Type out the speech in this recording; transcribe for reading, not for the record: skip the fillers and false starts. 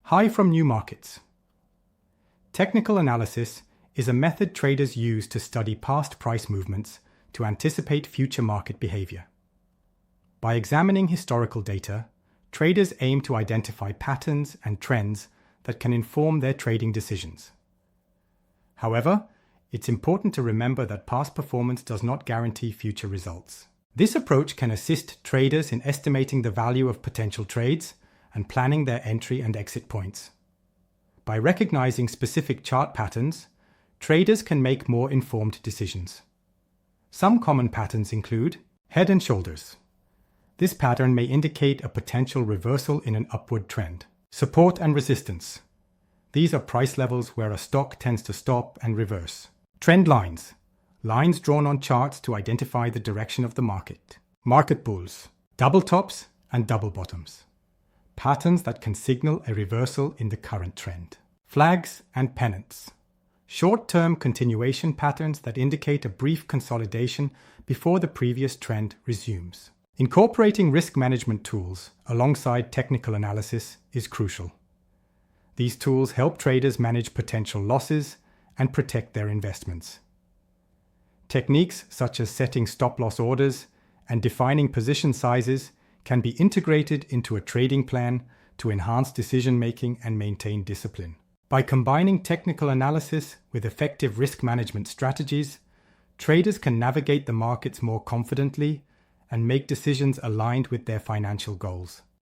High from new markets. Technical analysis is a method traders use to study past price movements to anticipate future market behavior. By examining historical data, traders aim to identify patterns and trends that can inform their trading decisions. However, it's important to remember that past performance does not guarantee future results. This approach can assist traders in estimating the value of potential trades and planning their entry and exit points. By recognizing specific chart patterns, traders can make more informed decisions. Some common patterns include head and shoulders. This pattern may indicate a potential reversal in an upward trend. Support and resistance. These are price levels where a stock tends to stop and reverse. Trend lines. Lines drawn on charts to identify the direction of the market. Market bulls. Double tops and double bottoms. Patterns that can signal a reversal in the current trend. Flags and pennants. Short-term continuation patterns that indicate a brief consolidation before the previous trend resumes. Incorporating risk management tools alongside technical analysis is crucial. These tools help traders manage potential losses and protect their investments. Techniques such as setting stop-loss orders and defining position sizes can be integrated into a trading plan to enhance decision-making and maintain discipline. By combining technical analysis with effective risk management strategies, traders can navigate the markets more confidently and make decisions aligned with their financial goals.